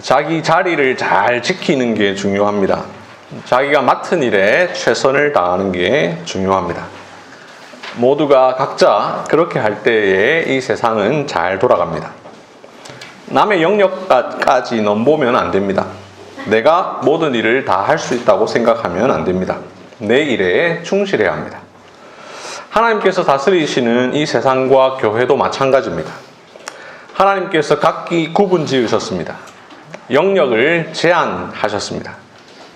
자기 자리를 잘 지키는 게 중요합니다. 자기가 맡은 일에 최선을 다하는 게 중요합니다. 모두가 각자 그렇게 할 때에 이 세상은 잘 돌아갑니다. 남의 영역까지 넘보면 안 됩니다. 내가 모든 일을 다 할 수 있다고 생각하면 안 됩니다. 내 일에 충실해야 합니다. 하나님께서 다스리시는 이 세상과 교회도 마찬가지입니다. 하나님께서 각기 구분 지으셨습니다. 영역을 제한하셨습니다.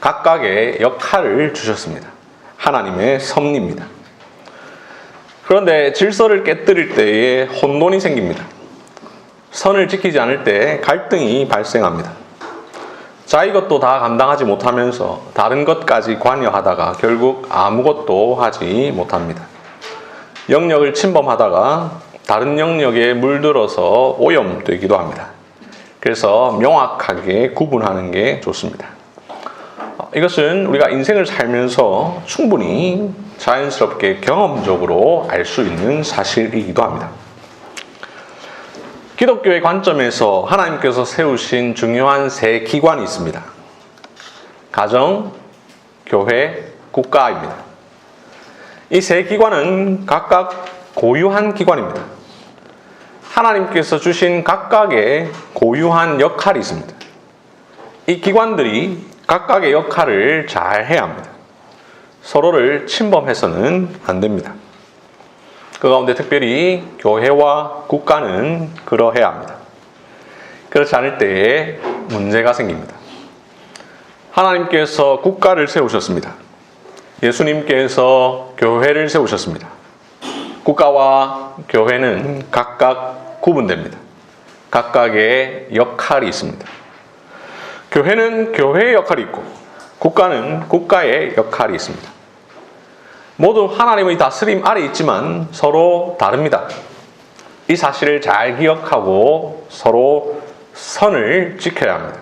각각의 역할을 주셨습니다. 하나님의 섭리입니다. 그런데 질서를 깨뜨릴 때에 혼돈이 생깁니다. 선을 지키지 않을 때 갈등이 발생합니다. 자기 것도 다 감당하지 못하면서 다른 것까지 관여하다가 결국 아무것도 하지 못합니다. 영역을 침범하다가 다른 영역에 물들어서 오염되기도 합니다. 그래서 명확하게 구분하는 게 좋습니다. 이것은 우리가 인생을 살면서 충분히 자연스럽게 경험적으로 알 수 있는 사실이기도 합니다. 기독교의 관점에서 하나님께서 세우신 중요한 세 기관이 있습니다. 가정, 교회, 국가입니다. 이 세 기관은 각각 고유한 기관입니다. 하나님께서 주신 각각의 고유한 역할이 있습니다. 이 기관들이 각각의 역할을 잘 해야 합니다. 서로를 침범해서는 안 됩니다. 그 가운데 특별히 교회와 국가는 그러해야 합니다. 그렇지 않을 때에 문제가 생깁니다. 하나님께서 국가를 세우셨습니다. 예수님께서 교회를 세우셨습니다. 국가와 교회는 각각 구분됩니다. 각각의 역할이 있습니다. 교회는 교회의 역할이 있고 국가는 국가의 역할이 있습니다. 모두 하나님의 다스림 아래 있지만 서로 다릅니다. 이 사실을 잘 기억하고 서로 선을 지켜야 합니다.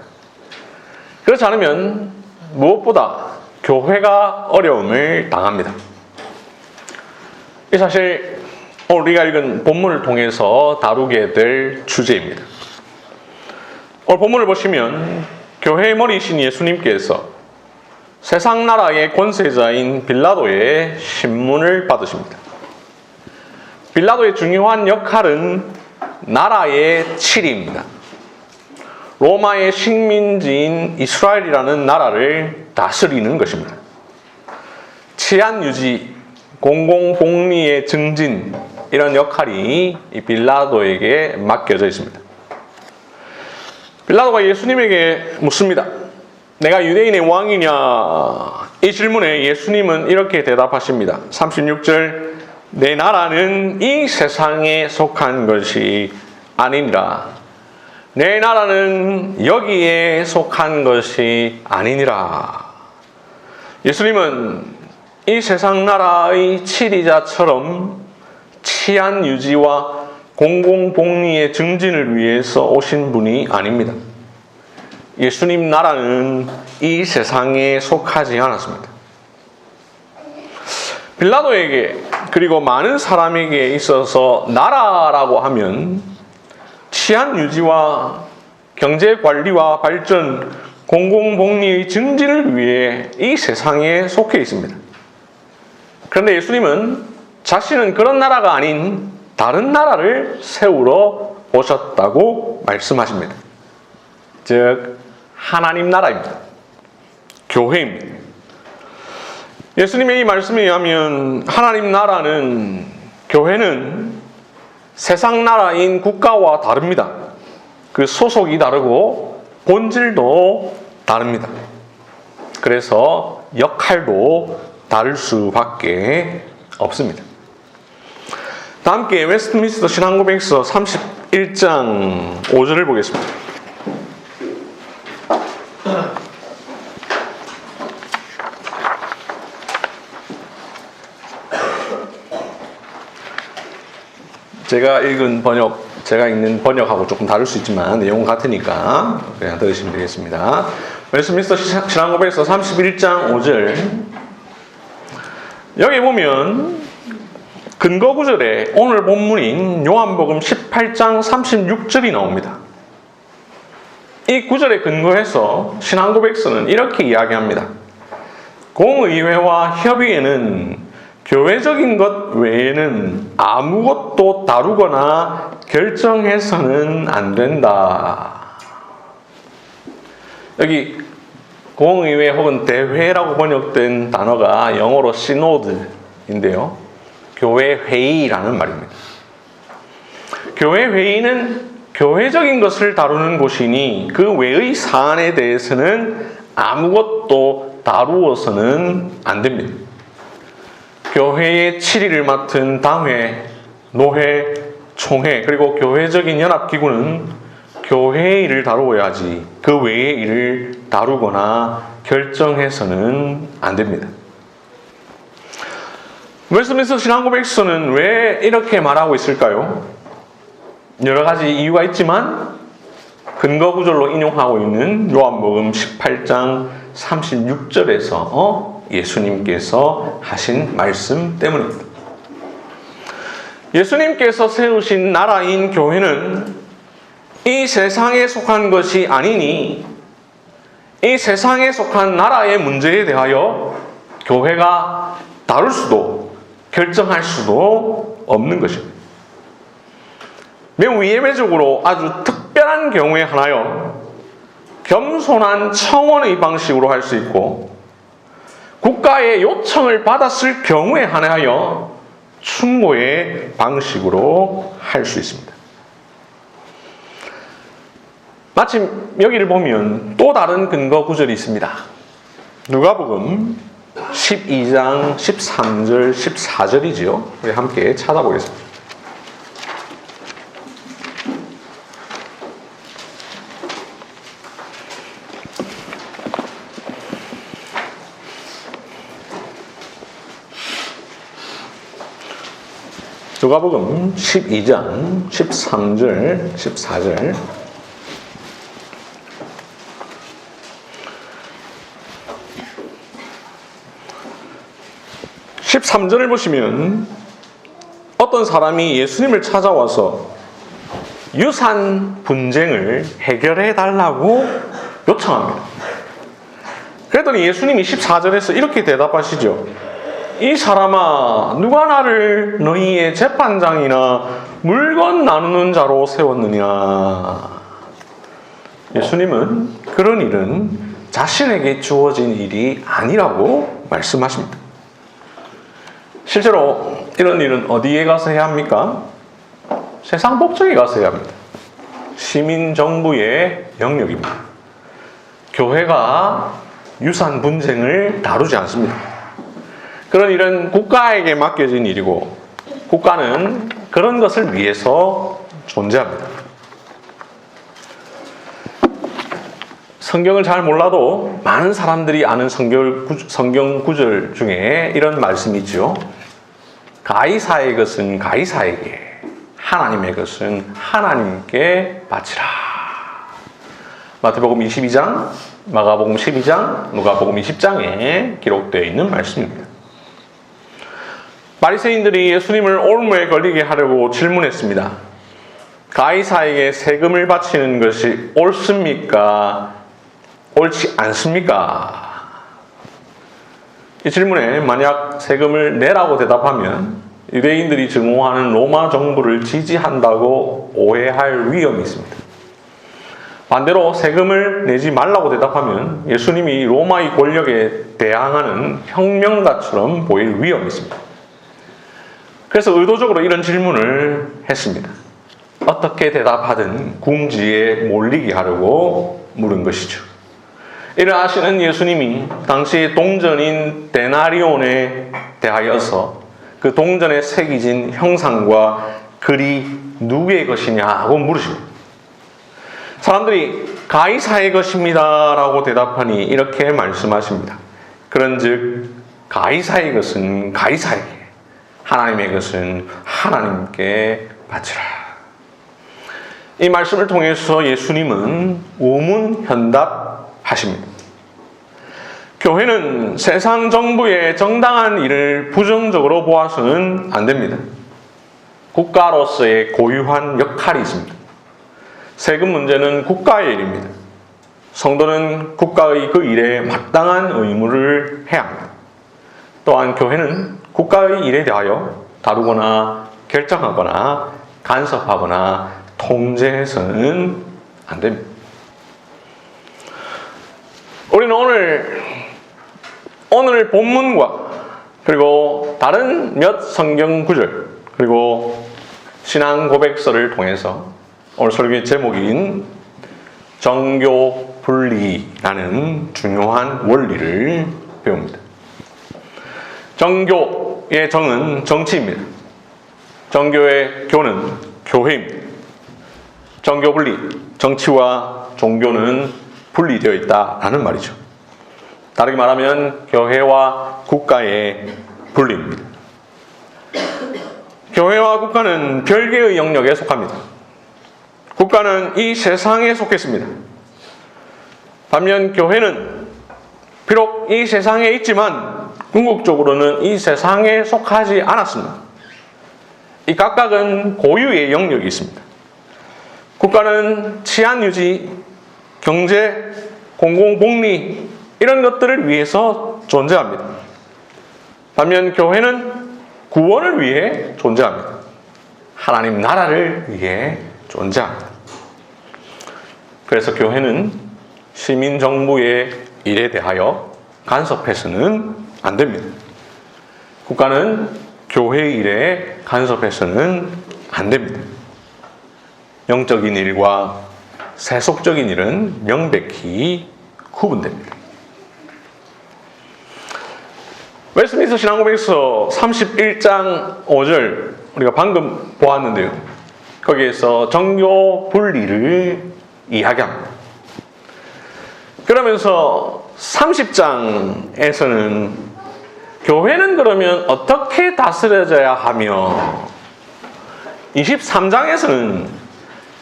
그렇지 않으면 무엇보다 교회가 어려움을 당합니다. 이 사실 우리가 읽은 본문을 통해서 다루게 될 주제입니다. 오늘 본문을 보시면 교회의 머리이신 예수님께서 세상 나라의 권세자인 빌라도의 신문을 받으십니다. 빌라도의 중요한 역할은 나라의 치리입니다. 로마의 식민지인 이스라엘이라는 나라를 다스리는 것입니다. 치안 유지, 공공복리의 증진, 이런 역할이 이 빌라도에게 맡겨져 있습니다. 빌라도가 예수님에게 묻습니다. 내가 유대인의 왕이냐? 이 질문에 예수님은 이렇게 대답하십니다. 36절, 내 나라는 이 세상에 속한 것이 아니니라. 내 나라는 여기에 속한 것이 아니니라. 예수님은 이 세상 나라의 치리자처럼 치안 유지와 공공복리의 증진을 위해서 오신 분이 아닙니다. 예수님 나라는 이 세상에 속하지 않았습니다. 빌라도에게 그리고 많은 사람에게 있어서 나라라고 하면 치안 유지와 경제 관리와 발전, 공공복리의 증진을 위해 이 세상에 속해 있습니다. 그런데 예수님은 자신은 그런 나라가 아닌 다른 나라를 세우러 오셨다고 말씀하십니다. 즉 하나님 나라입니다. 교회입니다. 예수님의 이 말씀에 의하면 하나님 나라는, 교회는 세상 나라인 국가와 다릅니다. 그 소속이 다르고 본질도 다릅니다. 그래서 역할도 다를 수밖에 없습니다. 다 함께 웨스트민스터 신앙고백서 31장 5절을 보겠습니다. 제가 읽은 번역, 제가 읽는 번역하고 조금 다를 수 있지만 내용은 같으니까 그냥 들으시면 되겠습니다. 웨스트민스터 신앙고백서 31장 5절, 여기 보면 근거 구절에 오늘 본문인 요한복음 18장 36절이 나옵니다. 이 구절에 근거해서 신앙고백서는 이렇게 이야기합니다. 공의회와 협의회는 교회적인 것 외에는 아무것도 다루거나 결정해서는 안 된다. 여기 공의회 혹은 대회라고 번역된 단어가 영어로 시노드인데요. 교회 회의라는 말입니다. 교회 회의는 교회적인 것을 다루는 곳이니 그 외의 사안에 대해서는 아무것도 다루어서는 안 됩니다. 교회의 7일을 맡은 당회, 노회, 총회, 그리고 교회적인 연합기구는 교회의 일을 다루어야지 그 외의 일을 다루거나 결정해서는 안 됩니다. 웨스트민스터 신앙고백서는 왜 이렇게 말하고 있을까요? 여러 가지 이유가 있지만 근거 구절로 인용하고 있는 요한복음 18장 36절에서 예수님께서 하신 말씀 때문입니다. 예수님께서 세우신 나라인 교회는 이 세상에 속한 것이 아니니 이 세상에 속한 나라의 문제에 대하여 교회가 다룰 수도 결정할 수도 없는 것입니다. 매우 예외적으로 아주 특별한 경우에 하나여 겸손한 청원의 방식으로 할 수 있고 국가의 요청을 받았을 경우에 한하여 충고의 방식으로 할 수 있습니다. 마침 여기를 보면 또 다른 근거 구절이 있습니다. 누가복음 12장 13절 14절이지요. 우리 함께 찾아보겠습니다. 누가복음 12장 13절 14절 13절을 보시면 어떤 사람이 예수님을 찾아와서 유산 분쟁을 해결해 달라고 요청합니다. 그랬더니 예수님이 14절에서 이렇게 대답하시죠. 이 사람아, 누가 나를 너희의 재판장이나 물건 나누는 자로 세웠느냐? 예수님은 그런 일은 자신에게 주어진 일이 아니라고 말씀하십니다. 실제로 이런 일은 어디에 가서 해야 합니까? 세상 법정에 가서 해야 합니다. 시민 정부의 영역입니다. 교회가 유산 분쟁을 다루지 않습니다. 그런 일은 국가에게 맡겨진 일이고 국가는 그런 것을 위해서 존재합니다. 성경을 잘 몰라도 많은 사람들이 아는 성경 구절 중에 이런 말씀이 있죠. 가이사의 것은 가이사에게, 하나님의 것은 하나님께 바치라. 마태복음 22장, 마가복음 12장, 누가복음 20장에 기록되어 있는 말씀입니다. 바리새인들이 예수님을 올무에 걸리게 하려고 질문했습니다. 가이사에게 세금을 바치는 것이 옳습니까? 옳지 않습니까? 이 질문에 만약 세금을 내라고 대답하면 유대인들이 증오하는 로마 정부를 지지한다고 오해할 위험이 있습니다. 반대로 세금을 내지 말라고 대답하면 예수님이 로마의 권력에 대항하는 혁명가처럼 보일 위험이 있습니다. 그래서 의도적으로 이런 질문을 했습니다. 어떻게 대답하든 궁지에 몰리게 하려고 물은 것이죠. 이를 아시는 예수님이 당시 동전인 데나리온에 대하여서 그 동전에 새겨진 형상과 글이 누구의 것이냐고 물으십니다. 사람들이 가이사의 것입니다 라고 대답하니 이렇게 말씀하십니다. 그런즉 가이사의 것은 가이사에게, 하나님의 것은 하나님께 바치라. 이 말씀을 통해서 예수님은 우문현답하십니다. 교회는 세상 정부의 정당한 일을 부정적으로 보아서는 안 됩니다. 국가로서의 고유한 역할이 있습니다. 세금 문제는 국가의 일입니다. 성도는 국가의 그 일에 마땅한 의무를 해야 합니다. 또한 교회는 국가의 일에 대하여 다루거나 결정하거나 간섭하거나 통제해서는 안 됩니다. 우리는 오늘 본문과 그리고 다른 몇 성경 구절 그리고 신앙 고백서를 통해서 오늘 설교의 제목인 정교 분리라는 중요한 원리를 배웁니다. 정교의 정은 정치입니다. 정교의 교는 교회입니다. 정교 분리, 정치와 종교는 분리되어 있다라는 말이죠. 다르게 말하면 교회와 국가의 분리입니다. 교회와 국가는 별개의 영역에 속합니다. 국가는 이 세상에 속했습니다. 반면 교회는 비록 이 세상에 있지만 궁극적으로는 이 세상에 속하지 않았습니다. 이 각각은 고유의 영역이 있습니다. 국가는 치안 유지, 경제, 공공복리 이런 것들을 위해서 존재합니다. 반면 교회는 구원을 위해 존재합니다. 하나님 나라를 위해 존재합니다. 그래서 교회는 시민 정부의 일에 대하여 간섭해서는 안 됩니다. 국가는 교회의 일에 간섭해서는 안 됩니다. 영적인 일과 세속적인 일은 명백히 구분됩니다. 웨스트민스터 신앙고백서 31장 5절 우리가 방금 보았는데요. 거기에서 정교 분리를 이야기합니다. 그러면서 30장에서는 교회는 그러면 어떻게 다스려져야 하며 23장에서는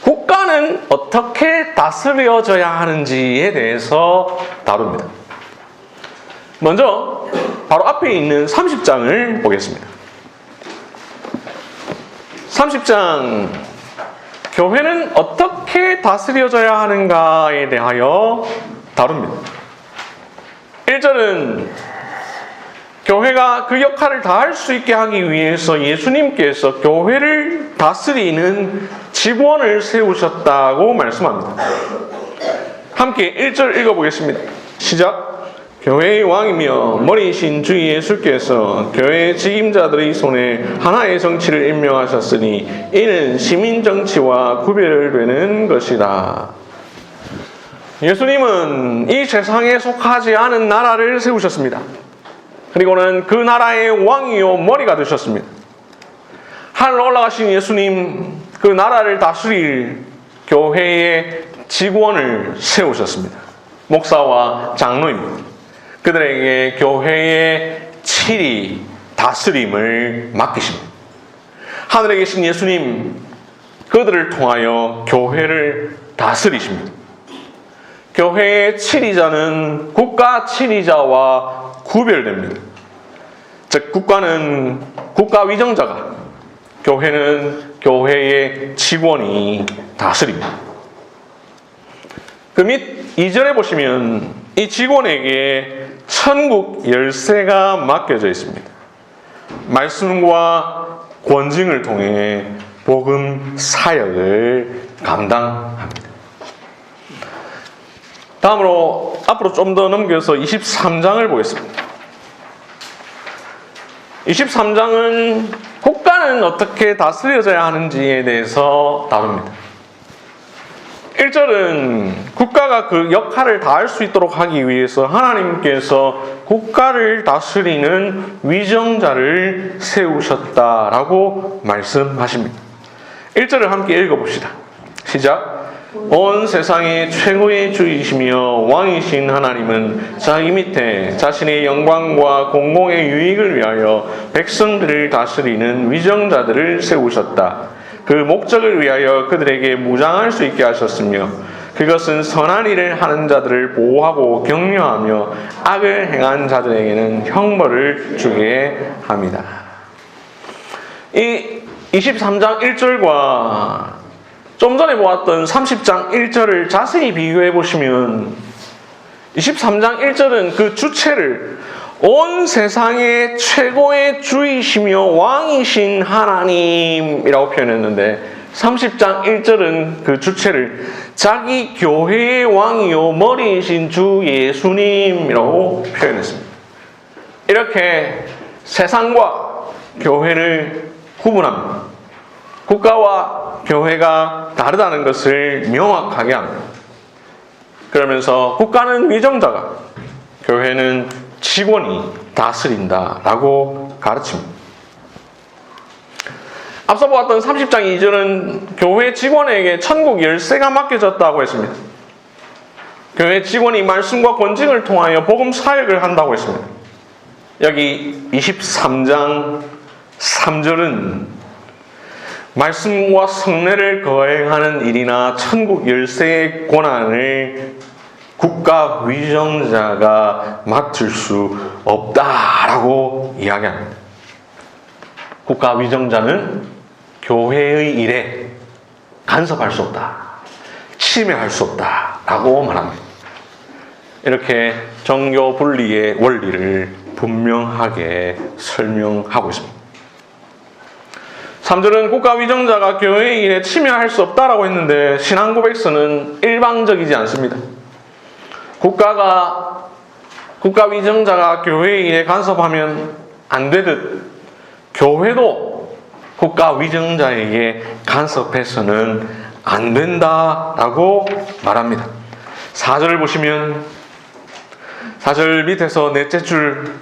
국가는 어떻게 다스려져야 하는지에 대해서 다룹니다. 먼저 바로 앞에 있는 30장을 보겠습니다. 30장 교회는 어떻게 다스려져야 하는가에 대하여 다룹니다. 1절은 교회가 그 역할을 다할 수 있게 하기 위해서 예수님께서 교회를 다스리는 직원을 세우셨다고 말씀합니다. 함께 1절 읽어보겠습니다. 시작. 교회의 왕이며 머리이신 주 예수께서 교회의 직임자들의 손에 하나의 정치를 임명하셨으니 이는 시민 정치와 구별되는 것이다. 예수님은 이 세상에 속하지 않은 나라를 세우셨습니다. 그리고는 그 나라의 왕이요 머리가 되셨습니다. 하늘로 올라가신 예수님, 그 나라를 다스릴 교회의 직원을 세우셨습니다. 목사와 장로입니다. 그들에게 교회의 치리, 다스림을 맡기십니다. 하늘에 계신 예수님, 그들을 통하여 교회를 다스리십니다. 교회의 치리자는 국가 치리자와 구별됩니다. 즉 국가는 국가 위정자가, 교회는 교회의 직원이 다스립니다. 그 밑 2절에 보시면 이 직원에게 천국 열쇠가 맡겨져 있습니다. 말씀과 권징을 통해 복음 사역을 감당합니다. 다음으로 앞으로 좀 더 넘겨서 23장을 보겠습니다. 23장은 국가는 어떻게 다스려져야 하는지에 대해서 다룹니다. 1절은 국가가 그 역할을 다할 수 있도록 하기 위해서 하나님께서 국가를 다스리는 위정자를 세우셨다라고 말씀하십니다. 1절을 함께 읽어봅시다. 시작. 온 세상의 최고의 주이시며 왕이신 하나님은 자기 밑에 자신의 영광과 공공의 유익을 위하여 백성들을 다스리는 위정자들을 세우셨다. 그 목적을 위하여 그들에게 무장할 수 있게 하셨으며 그것은 선한 일을 하는 자들을 보호하고 격려하며 악을 행한 자들에게는 형벌을 주게 합니다. 이 23장 1절과 좀 전에 보았던 30장 1절을 자세히 비교해 보시면 23장 1절은 그 주체를 온 세상의 최고의 주이시며 왕이신 하나님이라고 표현했는데 30장 1절은 그 주체를 자기 교회의 왕이요 머리이신 주 예수님이라고 표현했습니다. 이렇게 세상과 교회를 구분합니다. 국가와 교회가 다르다는 것을 명확하게 합니다. 그러면서 국가는 위정자가, 교회는 직원이 다스린다라고 가르칩니다. 앞서 보았던 30장 2절은 교회 직원에게 천국 열쇠가 맡겨졌다고 했습니다. 교회 직원이 말씀과 권징을 통하여 복음 사역을 한다고 했습니다. 여기 23장 3절은 말씀과 성례를 거행하는 일이나 천국 열쇠의 권한을 국가 위정자가 맡을 수 없다라고 이야기합니다. 국가 위정자는 교회의 일에 간섭할 수 없다, 침해할 수 없다라고 말합니다. 이렇게 정교 분리의 원리를 분명하게 설명하고 있습니다. 3절은 국가 위정자가 교회의 일에 침해할 수 없다라고 했는데 신앙 고백서는 일방적이지 않습니다. 국가 위정자가 교회의 일에 간섭하면 안 되듯 교회도 국가 위정자에게 간섭해서는 안 된다라고 말합니다. 4절을 보시면 4절 밑에서 넷째 줄,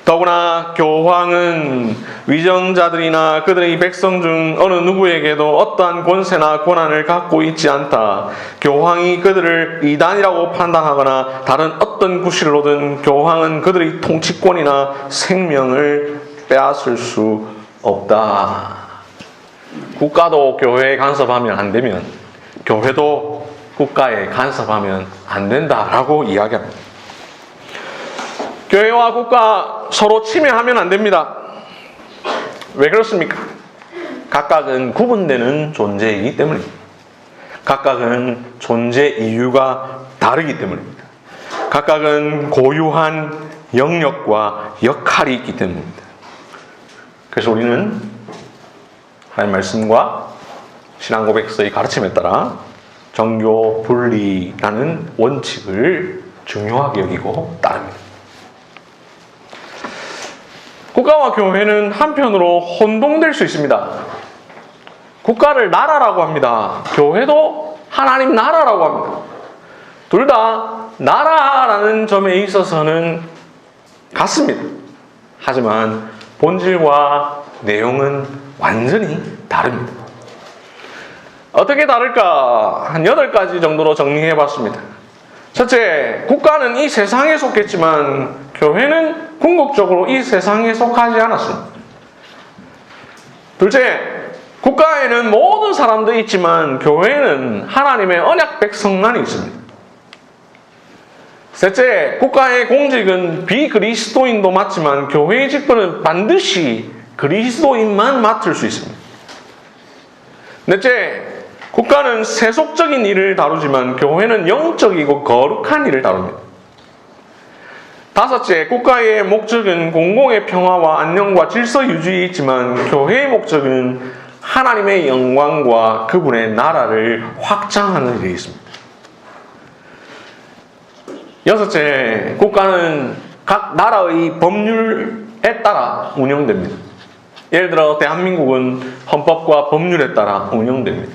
더구나 교황은 위정자들이나 그들의 백성 중 어느 누구에게도 어떠한 권세나 권한을 갖고 있지 않다. 교황이 그들을 이단이라고 판단하거나 다른 어떤 구실로든 교황은 그들의 통치권이나 생명을 빼앗을 수 없다. 국가도 교회에 간섭하면 안 되면 교회도 국가에 간섭하면 안 된다라고 이야기합니다. 교회와 국가 서로 침해하면 안 됩니다. 왜 그렇습니까? 각각은 구분되는 존재이기 때문입니다. 각각은 존재 이유가 다르기 때문입니다. 각각은 고유한 영역과 역할이 있기 때문입니다. 그래서 우리는 하나님 말씀과 신앙 고백서의 가르침에 따라 정교 분리라는 원칙을 중요하게 여기고 따릅니다. 국가와 교회는 한편으로 혼동될 수 있습니다. 국가를 나라라고 합니다. 교회도 하나님 나라라고 합니다. 둘 다 나라라는 점에 있어서는 같습니다. 하지만 본질과 내용은 완전히 다릅니다. 어떻게 다를까? 한 8가지 정도로 정리해 봤습니다. 첫째, 국가는 이 세상에 속했지만 교회는 궁극적으로 이 세상에 속하지 않았습니다. 둘째, 국가에는 모든 사람들이 있지만 교회는 하나님의 언약 백성만이 있습니다. 셋째, 국가의 공직은 비그리스도인도 맡지만 교회의 직분은 반드시 그리스도인만 맡을 수 있습니다. 넷째, 국가는 세속적인 일을 다루지만 교회는 영적이고 거룩한 일을 다룹니다. 다섯째, 국가의 목적은 공공의 평화와 안녕과 질서 유지에 있지만 교회의 목적은 하나님의 영광과 그분의 나라를 확장하는 일이 있습니다. 여섯째, 국가는 각 나라의 법률에 따라 운영됩니다. 예를 들어 대한민국은 헌법과 법률에 따라 운영됩니다.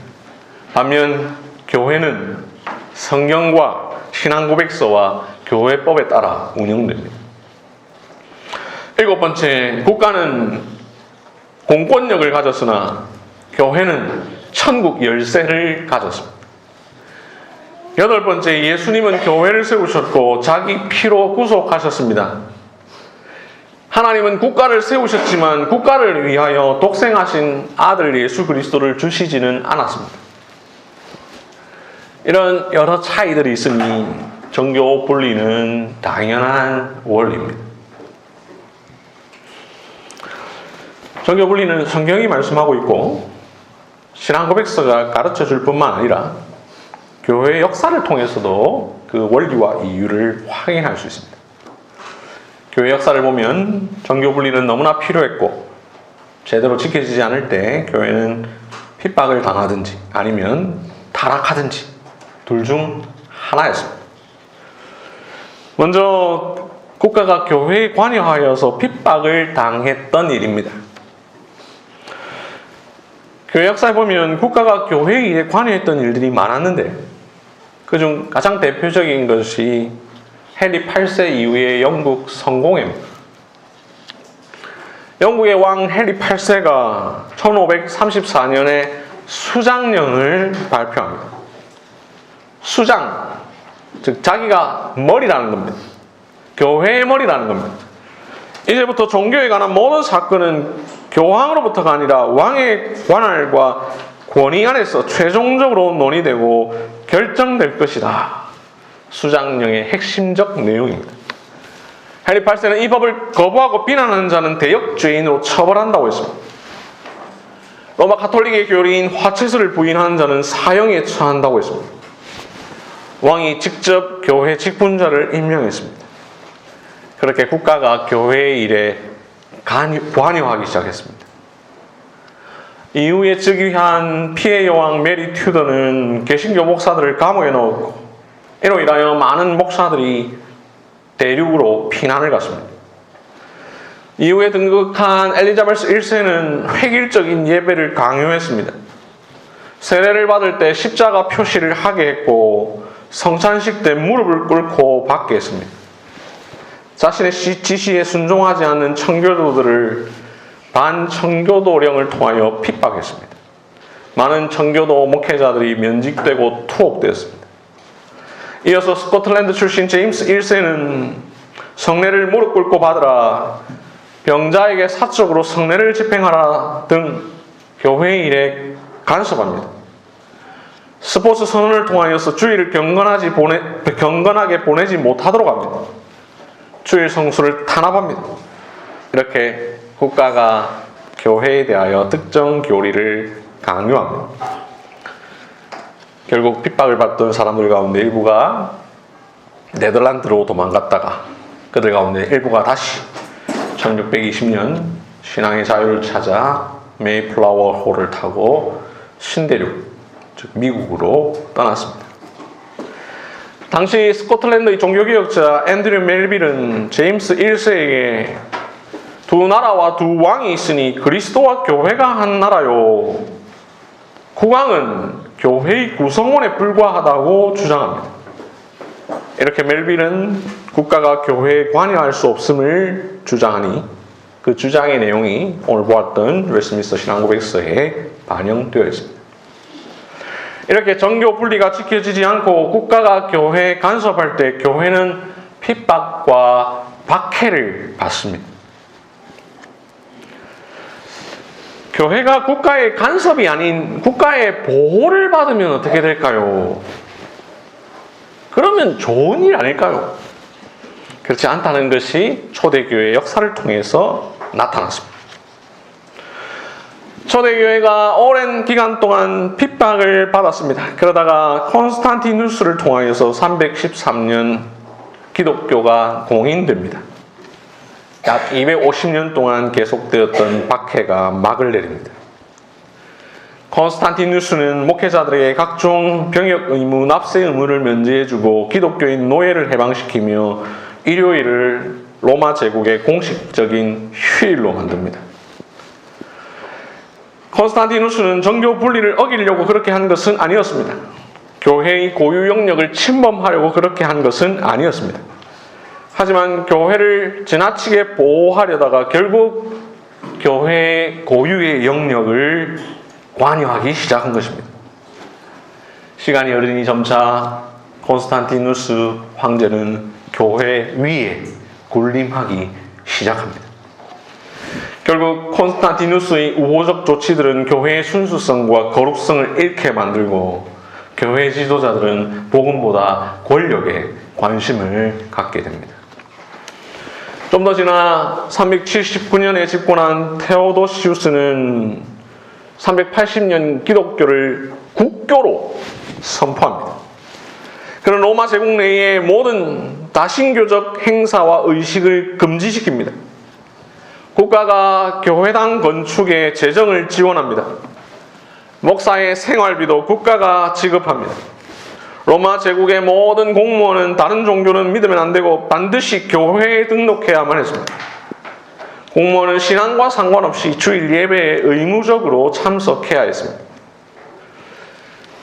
반면 교회는 성경과 신앙 고백서와 교회법에 따라 운영됩니다. 7번째, 국가는 공권력을 가졌으나 교회는 천국 열쇠를 가졌습니다. 8번째, 예수님은 교회를 세우셨고 자기 피로 구속하셨습니다. 하나님은 국가를 세우셨지만 국가를 위하여 독생하신 아들 예수 그리스도를 주시지는 않았습니다. 이런 여러 차이들이 있으니 정교 분리는 당연한 원리입니다. 정교 분리는 성경이 말씀하고 있고 신앙 고백서가 가르쳐 줄 뿐만 아니라 교회의 역사를 통해서도 그 원리와 이유를 확인할 수 있습니다. 교회 역사를 보면 정교 분리는 너무나 필요했고 제대로 지켜지지 않을 때 교회는 핍박을 당하든지 아니면 타락하든지 둘 중 하나였습니다. 먼저 국가가 교회에 관여하여서 핍박을 당했던 일입니다. 교회 역사에 보면 국가가 교회 일에 관여했던 일들이 많았는데 그중 가장 대표적인 것이 헨리 8세 이후의 영국 성공회입니다. 영국의 왕 헨리 8세가 1534년에 수장령을 발표합니다. 수장, 즉 자기가 머리라는 겁니다. 교회의 머리라는 겁니다. 이제부터 종교에 관한 모든 사건은 교황으로부터가 아니라 왕의 관할과 권위 안에서 최종적으로 논의되고 결정될 것이다. 수장령의 핵심적 내용입니다. 헨리 8세는 이 법을 거부하고 비난하는 자는 대역죄인으로 처벌한다고 했습니다. 로마 가톨릭의 교리인 화채술을 부인하는 자는 사형에 처한다고 했습니다. 왕이 직접 교회 직분자를 임명했습니다. 그렇게 국가가 교회의 일에 관여하기 시작했습니다. 이후에 즉위한 피해 여왕 메리 튜더는 개신교 목사들을 감옥에 넣었고 이로 인하여 많은 목사들이 대륙으로 피난을 갔습니다. 이후에 등극한 엘리자베스 1세는 획일적인 예배를 강요했습니다. 세례를 받을 때 십자가 표시를 하게 했고 성찬식 때 무릎을 꿇고 받게 했습니다. 자신의 지시에 순종하지 않는 청교도들을 반청교도령을 통하여 핍박했습니다. 많은 청교도 목회자들이 면직되고 투옥되었습니다. 이어서 스코틀랜드 출신 제임스 1세는 성례를 무릎 꿇고 받으라, 병자에게 사적으로 성례를 집행하라 등 교회 일에 간섭합니다. 스포츠 선언을 통하여서 주일을 경건하게 보내지 못하도록 합니다. 주일 성수를 탄압합니다. 이렇게 국가가 교회에 대하여 특정 교리를 강요합니다. 결국 핍박을 받던 사람들 가운데 일부가 네덜란드로 도망갔다가 그들 가운데 일부가 다시 1620년 신앙의 자유를 찾아 메이플라워 호를 타고 신대륙, 즉 미국으로 떠났습니다. 당시 스코틀랜드의 종교개혁자 앤드류 멜빌은 제임스 1세에게 두 나라와 두 왕이 있으니 그리스도와 교회가 한 나라요. 국왕은 교회의 구성원에 불과하다고 주장합니다. 이렇게 멜빌은 국가가 교회에 관여할 수 없음을 주장하니 그 주장의 내용이 오늘 보았던 웨스트민스터 신앙고백서에 반영되어 있습니다. 이렇게 정교 분리가 지켜지지 않고 국가가 교회에 간섭할 때 교회는 핍박과 박해를 받습니다. 교회가 국가의 간섭이 아닌 국가의 보호를 받으면 어떻게 될까요? 그러면 좋은 일 아닐까요? 그렇지 않다는 것이 초대교회의 역사를 통해서 나타났습니다. 초대교회가 오랜 기간 동안 핍박을 받았습니다. 그러다가 콘스탄티누스를 통하여서 313년 기독교가 공인됩니다. 약 250년 동안 계속되었던 박해가 막을 내립니다. 콘스탄티누스는 목회자들에게 각종 병역 의무, 납세 의무를 면제해주고 기독교인 노예를 해방시키며 일요일을 로마 제국의 공식적인 휴일로 만듭니다. 콘스탄티누스는 정교 분리를 어기려고 그렇게 한 것은 아니었습니다. 교회의 고유 영역을 침범하려고 그렇게 한 것은 아니었습니다. 하지만 교회를 지나치게 보호하려다가 결국 교회의 고유의 영역을 관여하기 시작한 것입니다. 시간이 흐르니 점차 콘스탄티누스 황제는 교회 위에 군림하기 시작합니다. 결국 콘스탄티누스의 우호적 조치들은 교회의 순수성과 거룩성을 잃게 만들고 교회 지도자들은 복음보다 권력에 관심을 갖게 됩니다. 좀 더 지나 379년에 집권한 테오도시우스는 380년 기독교를 국교로 선포합니다. 그런 로마 제국 내의 모든 다신교적 행사와 의식을 금지시킵니다. 국가가 교회당 건축에 재정을 지원합니다. 목사의 생활비도 국가가 지급합니다. 로마 제국의 모든 공무원은 다른 종교는 믿으면 안 되고 반드시 교회에 등록해야만 했습니다. 공무원은 신앙과 상관없이 주일 예배에 의무적으로 참석해야 했습니다.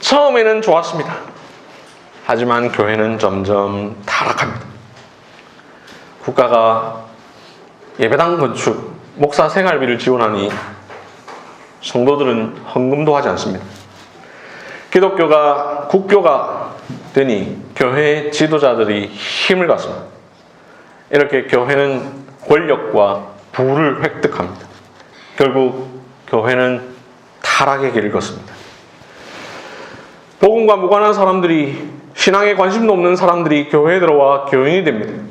처음에는 좋았습니다. 하지만 교회는 점점 타락합니다. 국가가 예배당 건축, 목사 생활비를 지원하니 성도들은 헌금도 하지 않습니다. 기독교가 국교가 되니 교회 지도자들이 힘을 갖습니다. 이렇게 교회는 권력과 부를 획득합니다. 결국 교회는 타락의 길을 걷습니다. 복음과 무관한 사람들이, 신앙에 관심도 없는 사람들이 교회에 들어와 교인이 됩니다.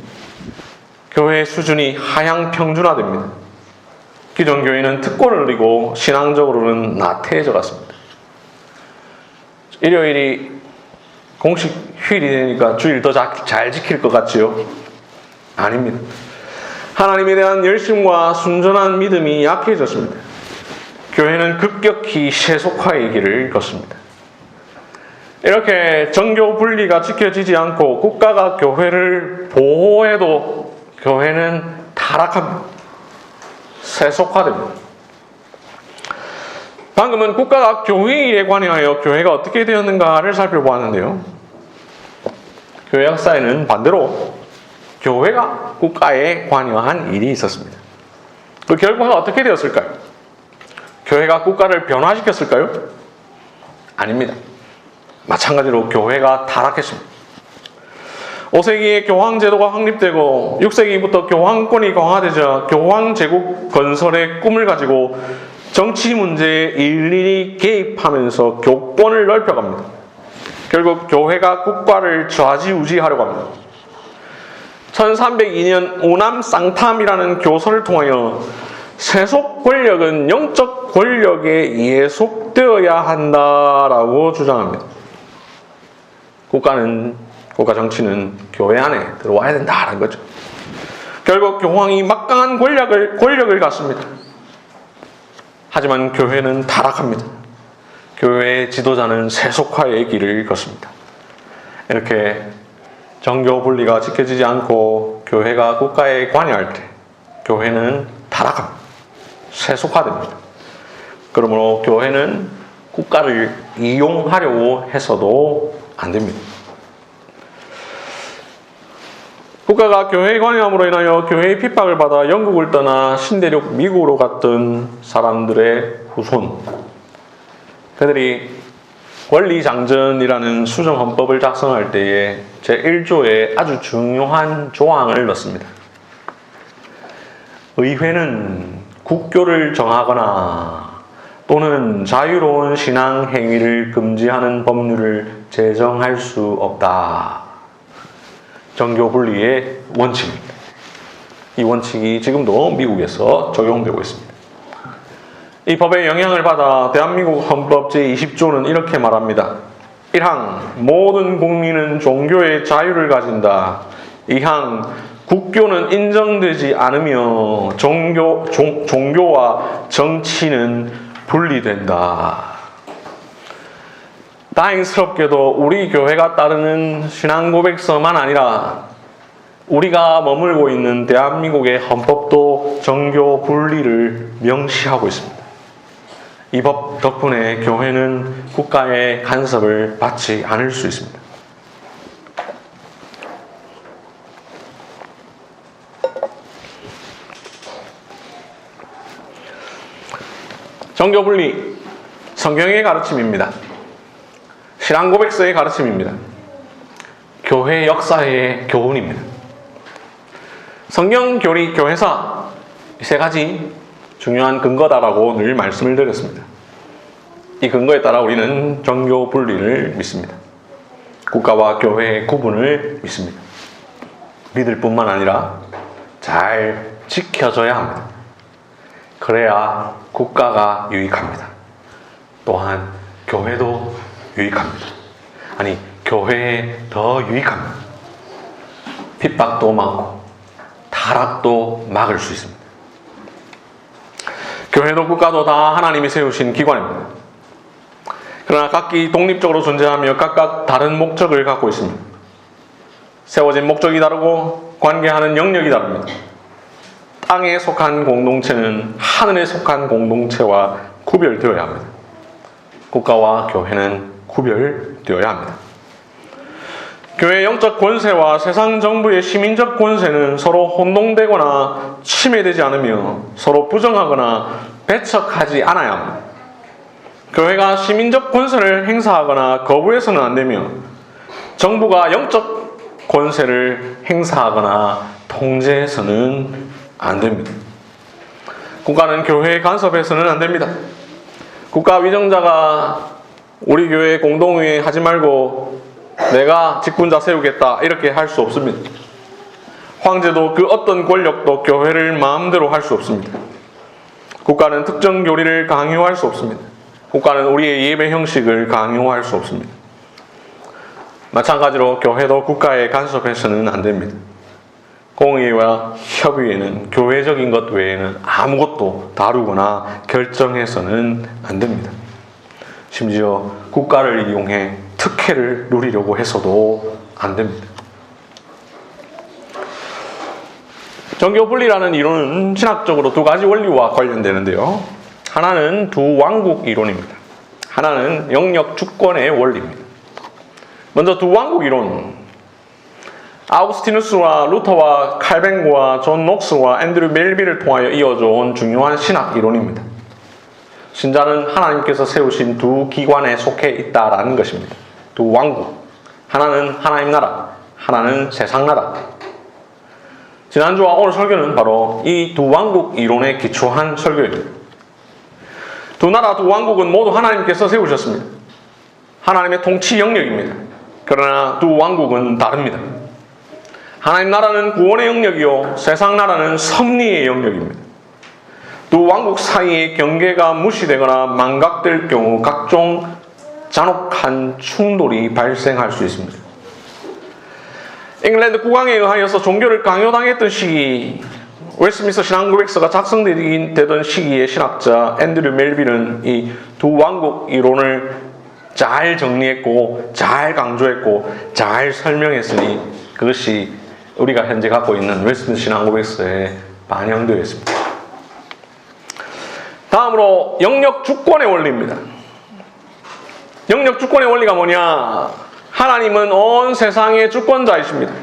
교회의 수준이 하향 평준화됩니다. 기존 교인은 특권을 누리고 신앙적으로는 나태해져 갔습니다. 일요일이 공식 휴일이 되니까 주일 더 잘 지킬 것 같지요? 아닙니다. 하나님에 대한 열심과 순전한 믿음이 약해졌습니다. 교회는 급격히 세속화의 길을 걷습니다. 이렇게 정교 분리가 지켜지지 않고 국가가 교회를 보호해도 교회는 타락합니다. 세속화됩니다. 방금은 국가가 교회 일에 관여하여 교회가 어떻게 되었는가를 살펴보았는데요. 교회 역사에는 반대로 교회가 국가에 관여한 일이 있었습니다. 그 결과가 어떻게 되었을까요? 교회가 국가를 변화시켰을까요? 아닙니다. 마찬가지로 교회가 타락했습니다. 5세기에 교황제도가 확립되고 6세기부터 교황권이 강화되자 교황제국 건설의 꿈을 가지고 정치 문제에 일일이 개입하면서 교권을 넓혀갑니다. 결국 교회가 국가를 좌지우지하려고 합니다. 1302년 오남 쌍탐이라는 교서를 통하여 세속 권력은 영적 권력에 예속되어야 한다라고 주장합니다. 국가 정치는 교회 안에 들어와야 된다는 거죠. 결국 교황이 막강한 권력을 갖습니다. 하지만 교회는 타락합니다. 교회의 지도자는 세속화의 길을 걷습니다. 이렇게 정교 분리가 지켜지지 않고 교회가 국가에 관여할 때 교회는 타락합니다. 세속화됩니다. 그러므로 교회는 국가를 이용하려고 해서도 안 됩니다. 국가가 교회에 관여함으로 인하여 교회의 핍박을 받아 영국을 떠나 신대륙 미국으로 갔던 사람들의 후손, 그들이 권리장전이라는 수정헌법을 작성할 때에 제1조에 아주 중요한 조항을 넣습니다. 의회는 국교를 정하거나 또는 자유로운 신앙 행위를 금지하는 법률을 제정할 수 없다. 정교 분리의 원칙입니다. 이 원칙이 지금도 미국에서 적용되고 있습니다. 이 법의 영향을 받아 대한민국 헌법 제20조는 이렇게 말합니다. 1항 모든 국민은 종교의 자유를 가진다. 2항 국교는 인정되지 않으며 종교와 정치는 분리된다. 다행스럽게도 우리 교회가 따르는 신앙고백서만 아니라 우리가 머물고 있는 대한민국의 헌법도 정교 분리를 명시하고 있습니다. 이 법 덕분에 교회는 국가의 간섭을 받지 않을 수 있습니다. 정교 분리, 성경의 가르침입니다. 신앙고백서의 가르침입니다. 교회 역사의 교훈입니다. 성경, 교리, 교회사 이 세 가지 중요한 근거다라고 늘 말씀을 드렸습니다. 이 근거에 따라 우리는 정교 분리를 믿습니다. 국가와 교회의 구분을 믿습니다. 믿을 뿐만 아니라 잘 지켜져야 합니다. 그래야 국가가 유익합니다. 또한 교회도 유익합니다. 아니, 교회에 더 유익합니다. 핍박도 막고 타락도 막을 수 있습니다. 교회도 국가도 다 하나님이 세우신 기관입니다. 그러나 각기 독립적으로 존재하며 각각 다른 목적을 갖고 있습니다. 세워진 목적이 다르고 관계하는 영역이 다릅니다. 땅에 속한 공동체는 하늘에 속한 공동체와 구별되어야 합니다. 국가와 교회는 구별되어야 합니다. 교회의 영적 권세와 세상 정부의 시민적 권세는 서로 혼동되거나 침해되지 않으며 서로 부정하거나 배척하지 않아야 합니다. 교회가 시민적 권세를 행사하거나 거부해서는 안 되며 정부가 영적 권세를 행사하거나 통제해서는 안 됩니다. 국가는 교회에 간섭해서는 안 됩니다. 국가 위정자가 우리 교회 공동회의 하지 말고 내가 직분자 세우겠다 이렇게 할 수 없습니다. 황제도 그 어떤 권력도 교회를 마음대로 할 수 없습니다. 국가는 특정 교리를 강요할 수 없습니다. 국가는 우리의 예배 형식을 강요할 수 없습니다. 마찬가지로 교회도 국가에 간섭해서는 안 됩니다. 공의와 협의회는 교회적인 것 외에는 아무것도 다루거나 결정해서는 안 됩니다. 심지어 국가를 이용해 특혜를 누리려고 해서도 안 됩니다. 정교분리라는 이론은 신학적으로 두 가지 원리와 관련되는데요. 하나는 두 왕국 이론입니다. 하나는 영역 주권의 원리입니다. 먼저 두 왕국 이론. 아우구스티누스와 루터와 칼뱅과 존 녹스와 앤드류 멜빌을 통하여 이어져 온 중요한 신학 이론입니다. 신자는 하나님께서 세우신 두 기관에 속해 있다라는 것입니다. 두 왕국. 하나는 하나님 나라, 하나는 세상 나라. 지난주와 오늘 설교는 바로 이 두 왕국 이론에 기초한 설교입니다. 두 나라, 두 왕국은 모두 하나님께서 세우셨습니다. 하나님의 통치 영역입니다. 그러나 두 왕국은 다릅니다. 하나님 나라는 구원의 영역이요, 세상 나라는 섭리의 영역입니다. 두 왕국 사이의 경계가 무시되거나 망각될 경우 각종 잔혹한 충돌이 발생할 수 있습니다. 잉글랜드 국왕에 의하여서 종교를 강요당했던 시기, 웨스트민스터 신앙고백서가 작성되던 시기의 신학자 앤드류 멜빌은 이 두 왕국 이론을 잘 정리했고 잘 강조했고 잘 설명했으니 그것이 우리가 현재 갖고 있는 웨스트민스터 신앙고백서에 반영되어 있습니다. 다음으로 영역 주권의 원리입니다. 영역 주권의 원리가 뭐냐? 하나님은 온 세상의 주권자이십니다.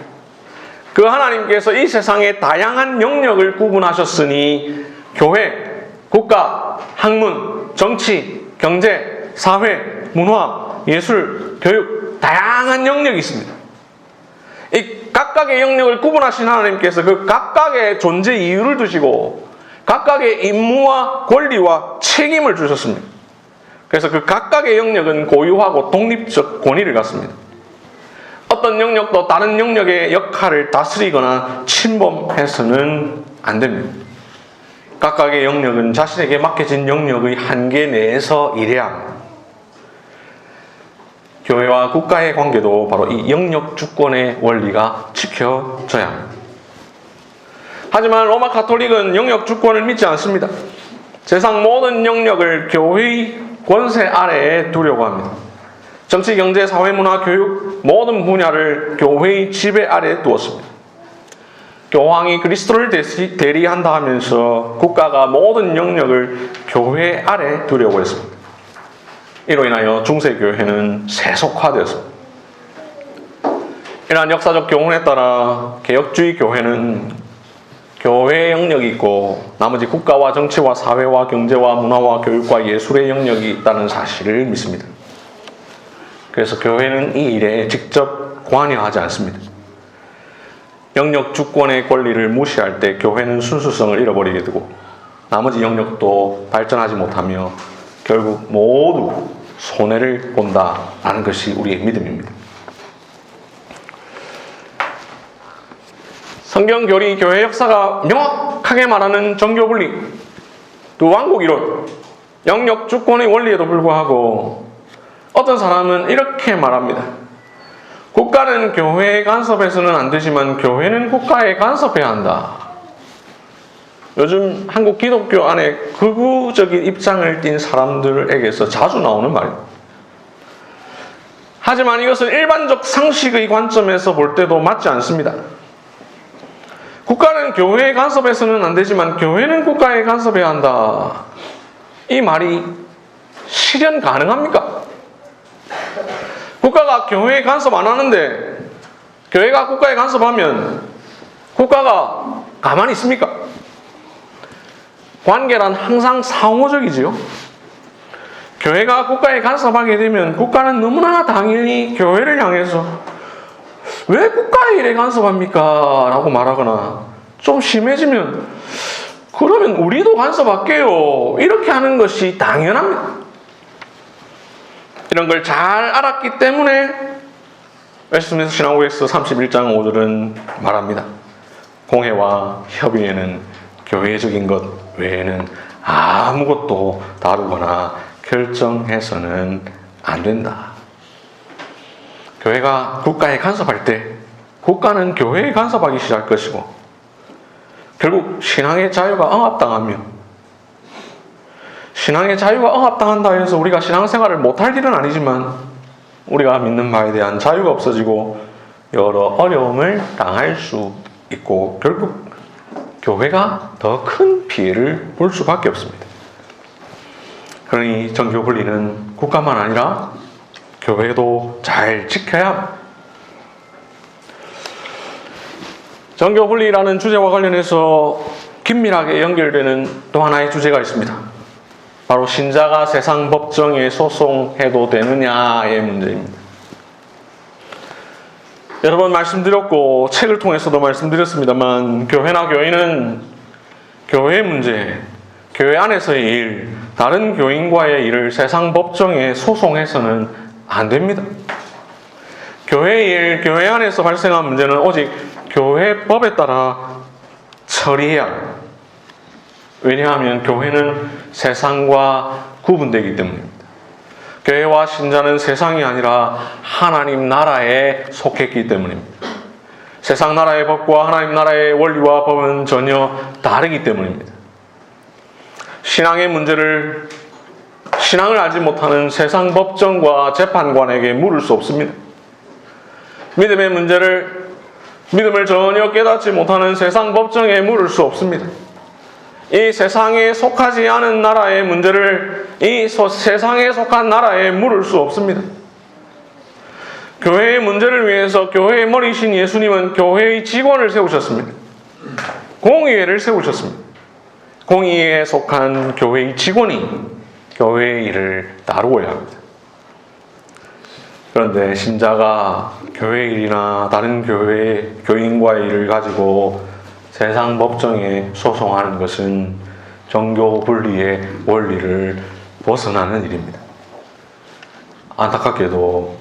그 하나님께서 이 세상의 다양한 영역을 구분하셨으니 교회, 국가, 학문, 정치, 경제, 사회, 문화, 예술, 교육 다양한 영역이 있습니다. 이 각각의 영역을 구분하신 하나님께서 그 각각의 존재 이유를 두시고 각각의 임무와 권리와 책임을 주셨습니다. 그래서 그 각각의 영역은 고유하고 독립적 권위를 갖습니다. 어떤 영역도 다른 영역의 역할을 다스리거나 침범해서는 안 됩니다. 각각의 영역은 자신에게 맡겨진 영역의 한계 내에서 일해야 합니다. 교회와 국가의 관계도 바로 이 영역 주권의 원리가 지켜져야 합니다. 하지만 로마 가톨릭은 영역 주권을 믿지 않습니다. 세상 모든 영역을 교회의 권세 아래에 두려고 합니다. 정치, 경제, 사회, 문화, 교육 모든 분야를 교회의 지배 아래에 두었습니다. 교황이 그리스도를 대리한다 하면서 국가가 모든 영역을 교회 아래 두려고 했습니다. 이로 인하여 중세교회는 세속화되었습니다. 이러한 역사적 교훈에 따라 개혁주의 교회는 교회의 영역이 있고 나머지 국가와 정치와 사회와 경제와 문화와 교육과 예술의 영역이 있다는 사실을 믿습니다. 그래서 교회는 이 일에 직접 관여하지 않습니다. 영역 주권의 권리를 무시할 때 교회는 순수성을 잃어버리게 되고 나머지 영역도 발전하지 못하며 결국 모두 손해를 본다라는 것이 우리의 믿음입니다. 성경 교리, 교회 역사가 명확하게 말하는 정교분리, 두 왕국 이론, 영역 주권의 원리에도 불구하고 어떤 사람은 이렇게 말합니다. 국가는 교회에 간섭해서는 안 되지만 교회는 국가에 간섭해야 한다. 요즘 한국 기독교 안에 극우적인 입장을 띈 사람들에게서 자주 나오는 말입니다. 하지만 이것은 일반적 상식의 관점에서 볼 때도 맞지 않습니다. 국가는 교회에 간섭해서는 안 되지만 교회는 국가에 간섭해야 한다. 이 말이 실현 가능합니까? 국가가 교회에 간섭 안 하는데 교회가 국가에 간섭하면 국가가 가만히 있습니까? 관계란 항상 상호적이지요. 교회가 국가에 간섭하게 되면 국가는 너무나 당연히 교회를 향해서 왜 국가의 일에 간섭합니까? 라고 말하거나 좀 심해지면 그러면 우리도 간섭할게요. 이렇게 하는 것이 당연합니다. 이런 걸 잘 알았기 때문에 웨스트민스터 신학국에서 31장 5절은 말합니다. 공회와 협의회는 교회적인 것 외에는 아무것도 다루거나 결정해서는 안 된다. 교회가 국가에 간섭할 때 국가는 교회에 간섭하기 시작할 것이고 결국 신앙의 자유가 억압당하면 신앙의 자유가 억압당한다 해서 우리가 신앙생활을 못할 일은 아니지만 우리가 믿는 바에 대한 자유가 없어지고 여러 어려움을 당할 수 있고 결국 교회가 더 큰 피해를 볼 수밖에 없습니다. 그러니 정교분리는 국가만 아니라 교회도 잘 지켜야 합니다. 정교분리라는 주제와 관련해서 긴밀하게 연결되는 또 하나의 주제가 있습니다. 바로 신자가 세상 법정에 소송해도 되느냐의 문제입니다. 여러 번 말씀드렸고 책을 통해서도 말씀드렸습니다만 교회나 교인은 교회의 문제, 교회 안에서의 일, 다른 교인과의 일을 세상 법정에 소송해서는 안 됩니다. 교회의 일, 교회 안에서 발생한 문제는 오직 교회법에 따라 처리해야 합니다. 왜냐하면 교회는 세상과 구분되기 때문입니다. 교회와 신자는 세상이 아니라 하나님 나라에 속했기 때문입니다. 세상 나라의 법과 하나님 나라의 원리와 법은 전혀 다르기 때문입니다. 신앙의 문제를 신앙을 알지 못하는 세상 법정과 재판관에게 물을 수 없습니다. 믿음의 문제를 믿음을 전혀 깨닫지 못하는 세상 법정에 물을 수 없습니다. 이 세상에 속하지 않은 나라의 문제를 이 세상에 속한 나라에 물을 수 없습니다. 교회의 문제를 위해서 교회의 머리신 예수님은 교회의 직원을 세우셨습니다. 공의회를 세우셨습니다. 공의회에 속한 교회의 직원이 교회의 일을 다루어야 합니다. 그런데 신자가 교회 일이나 다른 교회 교인과의 일을 가지고 세상 법정에 소송하는 것은 정교 분리의 원리를 벗어나는 일입니다. 안타깝게도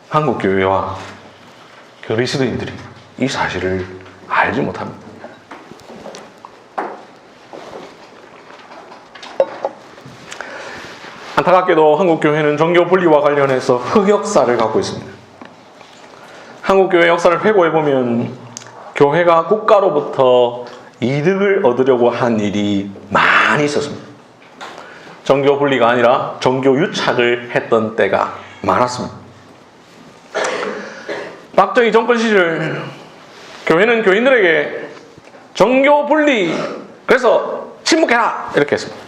한국 교회와 그리스도인들이 이 사실을 알지 못합니다. 안타깝게도 한국 교회는 정교 분리와 관련해서 흑역사를 갖고 있습니다. 한국 교회 역사를 회고해 보면 교회가 국가로부터 이득을 얻으려고 한 일이 많이 있었습니다. 정교 분리가 아니라 정교 유착을 했던 때가 많았습니다. 박정희 정권 시절 교회는 교인들에게 정교 분리 그래서 침묵해라 이렇게 했습니다.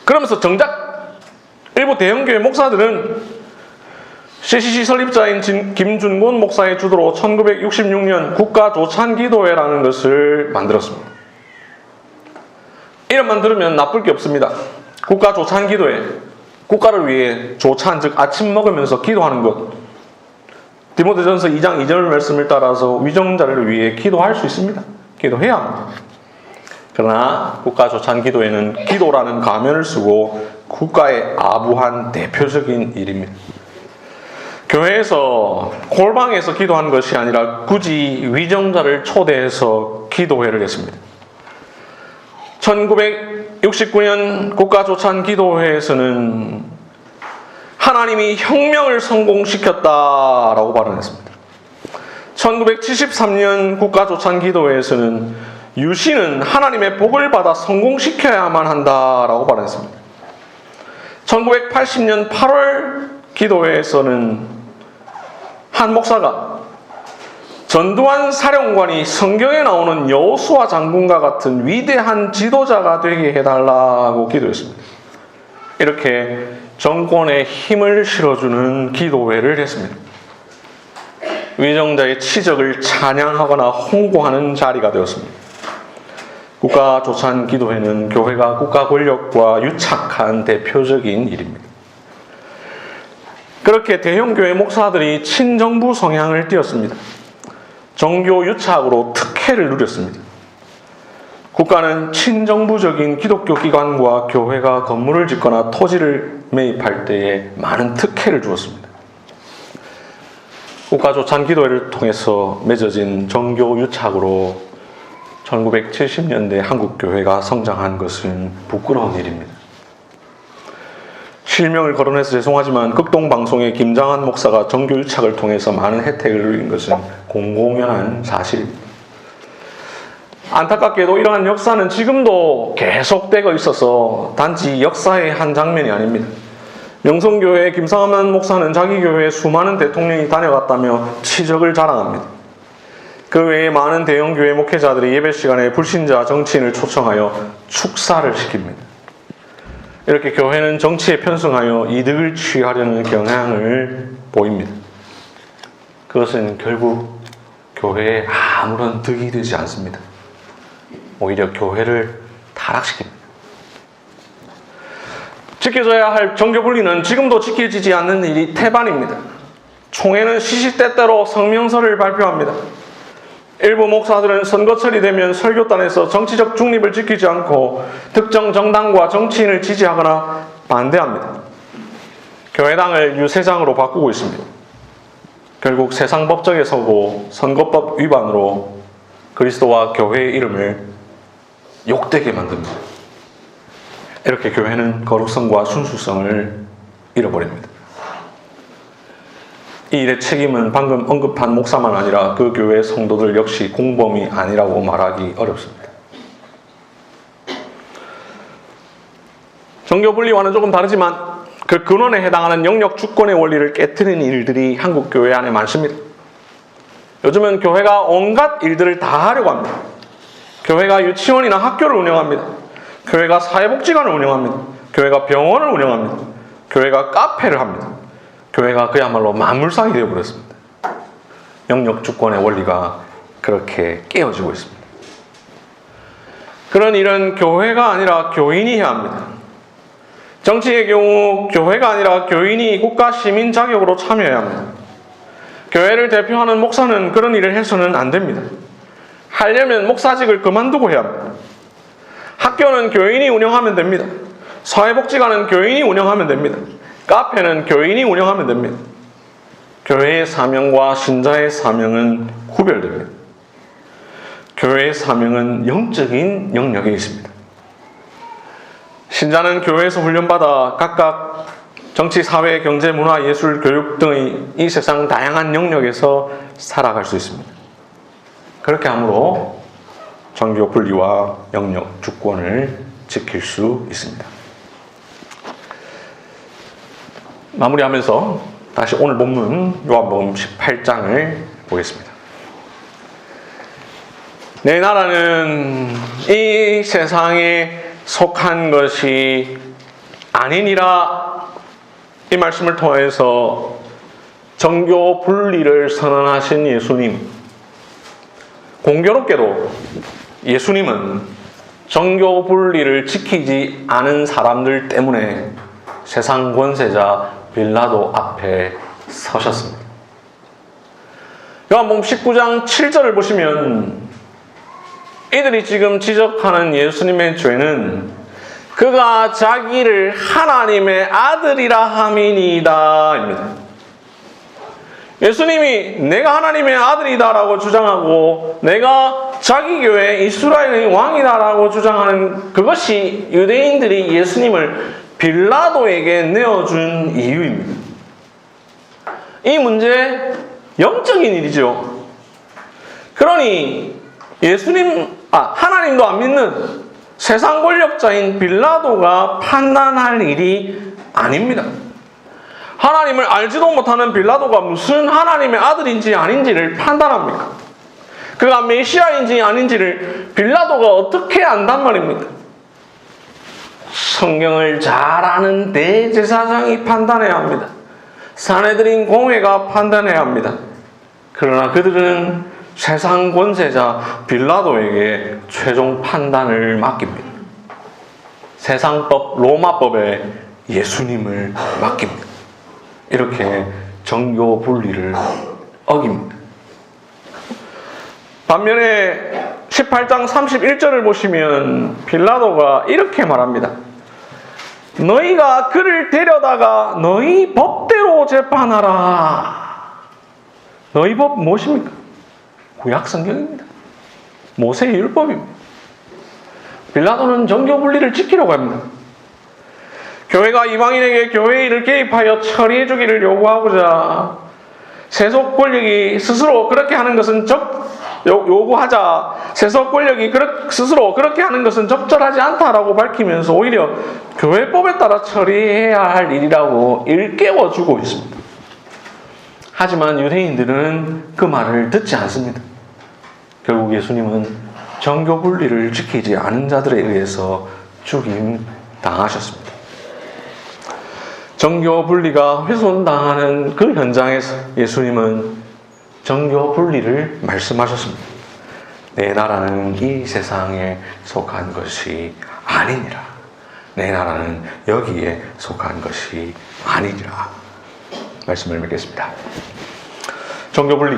그러면서 정작 일부 대형교회 목사들은 CCC 설립자인 김준곤 목사의 주도로 1966년 국가조찬기도회라는 것을 만들었습니다. 이름만 들으면 나쁠 게 없습니다. 국가조찬기도회, 국가를 위해 조찬, 즉 아침 먹으면서 기도하는 것. 디모데전서 2장 2절 말씀을 따라서 위정자를 위해 기도할 수 있습니다. 기도해야 합니다. 그러나 국가조찬기도회는 기도라는 가면을 쓰고 국가에 아부한 대표적인 일입니다. 교회에서 골방에서 기도한 것이 아니라 굳이 위정자를 초대해서 기도회를 했습니다. 1969년 국가조찬기도회에서는 하나님이 혁명을 성공시켰다라고 발언했습니다. 1973년 국가조찬기도회에서는 유신은 하나님의 복을 받아 성공시켜야만 한다라고 발언했습니다. 1980년 8월 기도회에서는 한 목사가 전두환 사령관이 성경에 나오는 여호수아 장군과 같은 위대한 지도자가 되게 해달라고 기도했습니다. 이렇게 정권에 힘을 실어주는 기도회를 했습니다. 위정자의 치적을 찬양하거나 홍보하는 자리가 되었습니다. 국가조찬기도회는 교회가 국가 권력과 유착한 대표적인 일입니다. 그렇게 대형교회 목사들이 친정부 성향을 띄었습니다. 종교 유착으로 특혜를 누렸습니다. 국가는 친정부적인 기독교 기관과 교회가 건물을 짓거나 토지를 매입할 때에 많은 특혜를 주었습니다. 국가조찬기도회를 통해서 맺어진 종교 유착으로 1970년대 한국교회가 성장한 것은 부끄러운 일입니다. 실명을 거론해서 죄송하지만 극동방송의 김장한 목사가 종교 유착을 통해서 많은 혜택을 누린 것은 공공연한 사실입니다. 안타깝게도 이러한 역사는 지금도 계속되고 있어서 단지 역사의 한 장면이 아닙니다. 명성교회 김상환 목사는 자기 교회에 수많은 대통령이 다녀갔다며 치적을 자랑합니다. 그 외에 많은 대형교회 목회자들이 예배 시간에 불신자 정치인을 초청하여 축사를 시킵니다. 이렇게 교회는 정치에 편승하여 이득을 취하려는 경향을 보입니다. 그것은 결국 교회에 아무런 득이 되지 않습니다. 오히려 교회를 타락시킵니다. 지켜져야 할 정교분리는 지금도 지켜지지 않는 일이 태반입니다. 총회는 시시때때로 성명서를 발표합니다. 일부 목사들은 선거철이 되면 설교단에서 정치적 중립을 지키지 않고 특정 정당과 정치인을 지지하거나 반대합니다. 교회당을 유세장으로 바꾸고 있습니다. 결국 세상 법정에 서고 선거법 위반으로 그리스도와 교회의 이름을 욕되게 만듭니다. 이렇게 교회는 거룩성과 순수성을 잃어버립니다. 이 일의 책임은 방금 언급한 목사만 아니라 그 교회의 성도들 역시 공범이 아니라고 말하기 어렵습니다. 정교분리와는 조금 다르지만 그 근원에 해당하는 영역 주권의 원리를 깨트리는 일들이 한국 교회 안에 많습니다. 요즘은 교회가 온갖 일들을 다 하려고 합니다. 교회가 유치원이나 학교를 운영합니다. 교회가 사회복지관을 운영합니다. 교회가 병원을 운영합니다. 교회가 카페를 합니다. 교회가 그야말로 만물상이 되어버렸습니다. 영역 주권의 원리가 그렇게 깨어지고 있습니다. 그런 일은 교회가 아니라 교인이 해야 합니다. 정치의 경우 교회가 아니라 교인이 국가 시민 자격으로 참여해야 합니다. 교회를 대표하는 목사는 그런 일을 해서는 안 됩니다. 하려면 목사직을 그만두고 해야 합니다. 학교는 교인이 운영하면 됩니다. 사회복지관은 교인이 운영하면 됩니다. 카페는 교인이 운영하면 됩니다. 교회의 사명과 신자의 사명은 구별됩니다. 교회의 사명은 영적인 영역에 있습니다. 신자는 교회에서 훈련받아 각각 정치, 사회, 경제, 문화, 예술, 교육 등의 이 세상 다양한 영역에서 살아갈 수 있습니다. 그렇게 함으로 정교 분리와 영역 주권을 지킬 수 있습니다. 마무리하면서 다시 오늘 본문 요한복음 18장을 보겠습니다. 내 나라는 이 세상에 속한 것이 아니니라. 이 말씀을 통해서 정교 분리를 선언하신 예수님, 공교롭게도 예수님은 정교 분리를 지키지 않은 사람들 때문에 세상 권세자 빌라도 앞에 서셨습니다. 요한복음 19장 7절을 보시면 이들이 지금 지적하는 예수님의 죄는 그가 자기를 하나님의 아들이라 함이니이다 입니다. 예수님이 내가 하나님의 아들이다라고 주장하고 내가 자기 교회 이스라엘의 왕이다라고 주장하는 그것이 유대인들이 예수님을 빌라도에게 내어준 이유입니다. 이 문제 영적인 일이죠. 그러니 하나님도 안 믿는 세상 권력자인 빌라도가 판단할 일이 아닙니다. 하나님을 알지도 못하는 빌라도가 무슨 하나님의 아들인지 아닌지를 판단합니까? 그가 메시아인지 아닌지를 빌라도가 어떻게 안단 말입니까? 성경을 잘 아는 대제사장이 판단해야 합니다. 산헤드린 공회가 판단해야 합니다. 그러나 그들은 세상 권세자 빌라도에게 최종 판단을 맡깁니다. 세상법 로마법에 예수님을 맡깁니다. 이렇게 정교 분리를 어깁니다. 반면에 18장 31절을 보시면 빌라도가 이렇게 말합니다. 너희가 그를 데려다가 너희 법대로 재판하라. 너희 법 무엇입니까? 구약 성경입니다. 모세의 율법입니다. 빌라도는 정교 분리를 지키려고 합니다. 교회가 이방인에게 교회 일을 개입하여 처리해 주기를 요구하고자 세속 권력이 스스로 그렇게 하는 것은 요구하자 세속 권력이 스스로 그렇게 하는 것은 적절하지 않다라고 밝히면서 오히려 교회법에 따라 처리해야 할 일이라고 일깨워주고 있습니다. 하지만 유대인들은 그 말을 듣지 않습니다. 결국 예수님은 정교 분리를 지키지 않은 자들에 의해서 죽임 당하셨습니다. 정교 분리가 훼손당하는 그 현장에서 예수님은 정교 분리를 말씀하셨습니다. 내 나라는 이 세상에 속한 것이 아니니라. 내 나라는 여기에 속한 것이 아니니라. 말씀을 맺겠습니다. 정교 분리,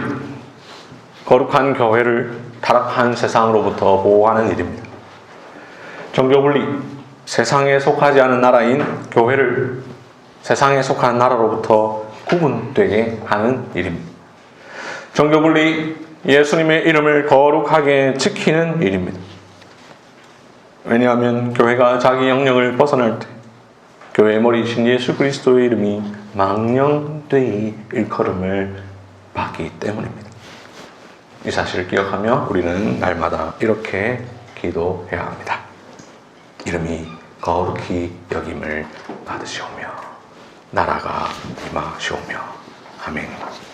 거룩한 교회를 타락한 세상으로부터 보호하는 일입니다. 정교 분리, 세상에 속하지 않은 나라인 교회를 세상에 속한 나라로부터 구분되게 하는 일입니다. 정교 분리, 예수님의 이름을 거룩하게 지키는 일입니다. 왜냐하면 교회가 자기 영역을 벗어날 때 교회의 머리이신 예수 그리스도의 이름이 망령되이 일컬음을 받기 때문입니다. 이 사실을 기억하며 우리는 날마다 이렇게 기도해야 합니다. 이름이 거룩히 여김을 받으시오며 나라가 임하시오며 아멘.